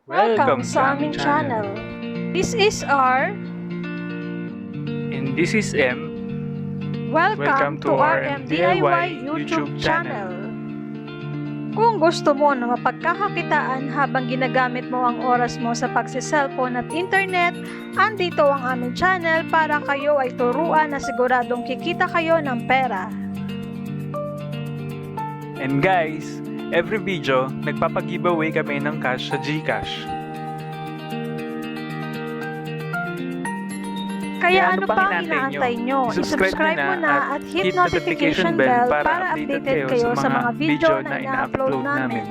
Welcome sa aming channel. This is R. And this is M. Welcome to RMDIY YouTube channel. Kung gusto mo na mapagkakakitaan habang ginagamit mo ang oras mo sa pagsi-cellphone at internet, andito ang aming channel para kayo ay turuan na siguradong kikita kayo ng pera. And guys, every video, nagpapag-giveaway kami ng cash sa Gcash. Kaya ano pang inaantay nyo? I-subscribe mo na at hit notification bell para updated kayo sa mga video na ina-upload namin.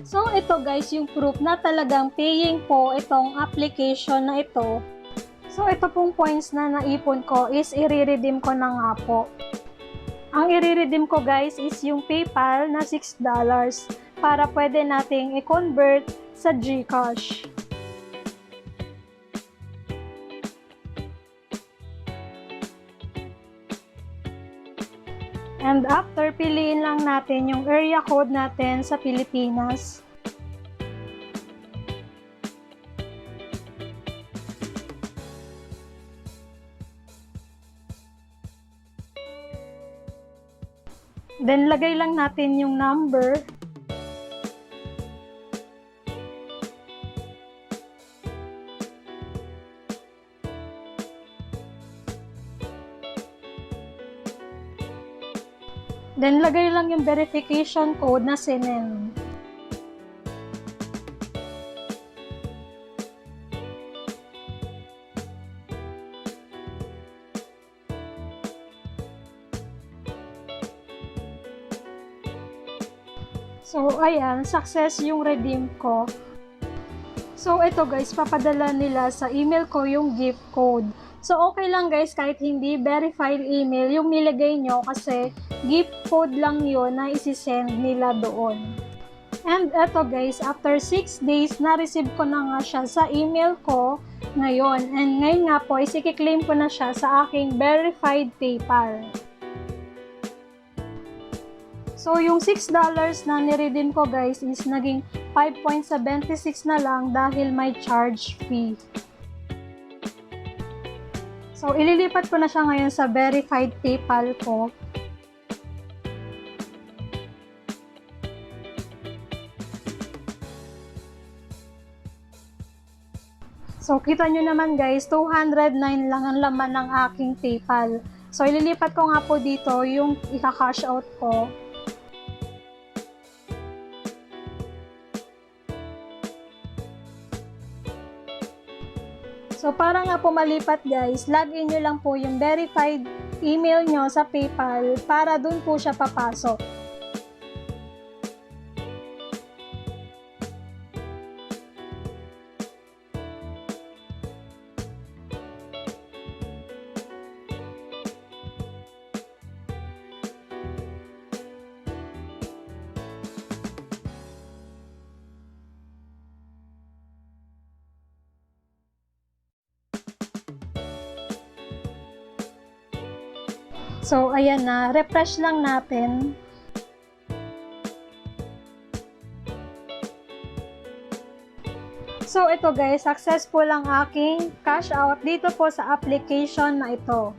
So, ito guys, yung proof na talagang paying po itong application na ito. So, ito pong points na naipon ko is i-redeem ko na nga po. Ang i-redeem ko guys is yung PayPal na $6 para pwede nating i-convert sa Gcash. And after, piliin lang natin yung area code natin sa Pilipinas. Then, lagay lang natin yung number. Then, lagay lang yung verification code na sinend. So, ayan, success yung redeem ko. So, ito guys, papadala nila sa email ko yung gift code. So, okay lang guys, kahit hindi verified email yung nilagay nyo kasi gift code lang yun na isi-send nila doon. And eto guys, after 6 days, na-receive ko na nga siya sa email ko ngayon. And ngayon nga po, i-claim ko na siya sa aking verified PayPal. So, yung $6 na niredeem ko guys is naging 5.76 na lang dahil may charge fee. So, ililipat ko na siya ngayon sa verified PayPal ko. So, kita nyo naman guys, 209 lang ang laman ng aking PayPal. So, ililipat ko nga po dito yung ika-cash out ko. So, para nga po malipat guys, login nyo lang po yung verified email nyo sa PayPal para dun po siya papasok. So, ayan na. Refresh lang natin. So, ito guys, successful ang aking cash out dito po sa application na ito.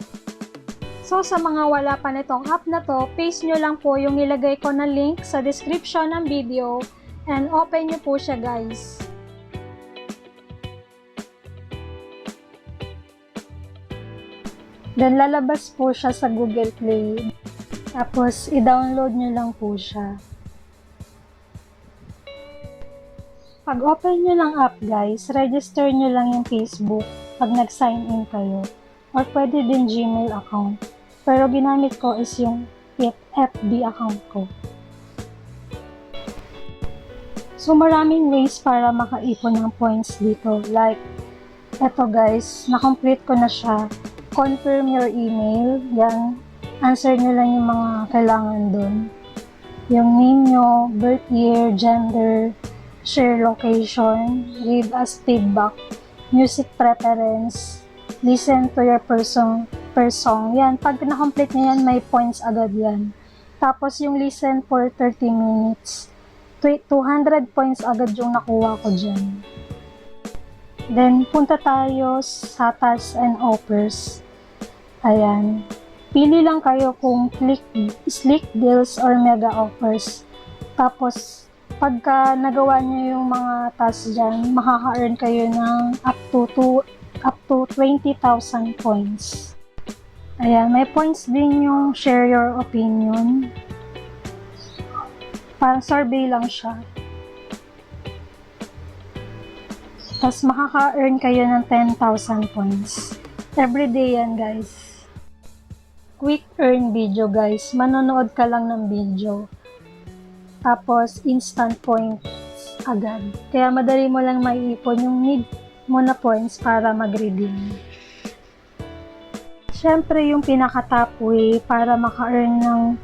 So, sa mga wala pa nitong app na to, paste nyo lang po yung nilagay ko na link sa description ng video and open nyo po siya guys. Then, lalabas po siya sa Google Play. Tapos, i-download nyo lang po siya. Pag open nyo lang app guys, register nyo lang yung Facebook pag nag-sign in kayo. Or pwede din Gmail account. Pero ginamit ko is yung FB account ko. So, maraming ways para makaipon ng points dito. Like, eto guys, na-complete ko na siya. Confirm your email. Yan. Answer nyo lang yung mga kailangan dun. Yung name nyo, birth year, gender, share location, leave as feedback, music preference, listen to your per song. Yan. Pag na-complete nyo yan, may points agad yan. Tapos yung listen for 30 minutes. 200 points agad yung nakuha ko dyan. Then, punta tayo sa tasks and offers. Ayan. Pili lang kayo kung slick deals or mega offers. Tapos, pagka nagawa nyo yung mga tasks dyan, makaka-earn kayo ng up to 20,000 points. Ayan. May points din yung share your opinion. Parang survey lang siya. Tapos makaka-earn kayo ng 10,000 points. Everyday yan guys. Quick earn video guys. Manonood ka lang ng video. Tapos instant points agad. Kaya madali mo lang maiipon yung need mo na points para mag-redeem. Siyempre yung pinaka-top way para maka-earn ng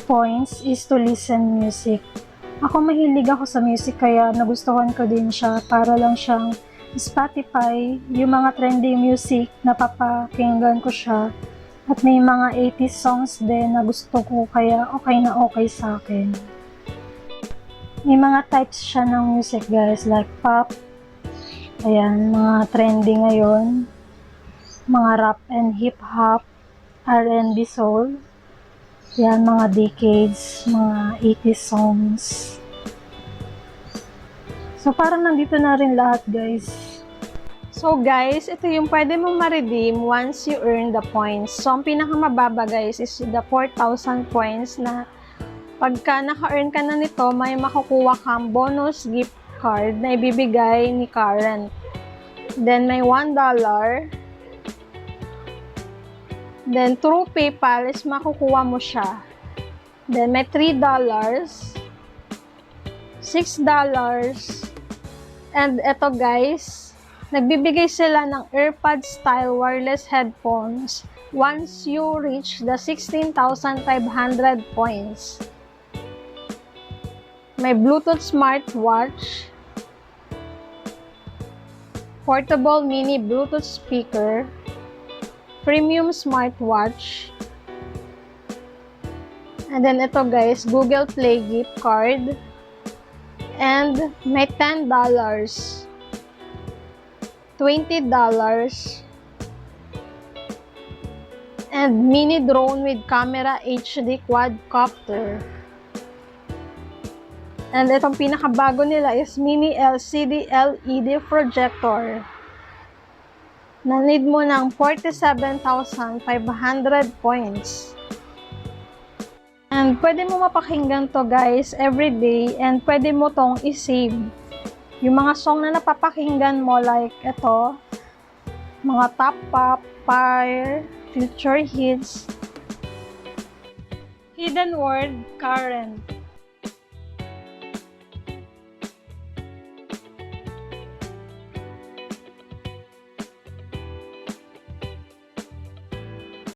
points is to listen music. Ako mahilig ako sa music kaya nagustuhan ko din siya para lang siyang Spotify, yung mga trending music napapakinggan ko siya at may mga 80s songs din na gusto ko kaya okay na okay sa akin. May mga types siya ng music guys like pop, ayan, mga trending ngayon, mga rap and hip hop, R&B soul, yan, mga decades, mga 80s songs. So, parang nandito na rin lahat, guys. So, guys, ito yung pwede mong ma-redeem once you earn the points. So, ang pinakamababa, guys, is the 4,000 points na pagka naka-earn ka na nito, may makukuha kang bonus gift card na ibibigay ni Karen. Then, may $1. Then, through PayPal is makukuha mo siya. Then, may $3, $6, and eto guys, nagbibigay sila ng AirPods-style wireless headphones once you reach the 16,500 points. May Bluetooth smartwatch, portable mini Bluetooth speaker, premium smartwatch, and then ito guys, Google Play gift card, and may $10, $20, and mini drone with camera HD quadcopter. And itong pinakabago nila is mini LCD LED projector na need mo ng 47,500 points. And pwede mo mapakinggan to guys everyday and pwede mo tong i-save. Yung mga song na napapakinggan mo like ito, mga top up, fire, future hits, hidden word, current.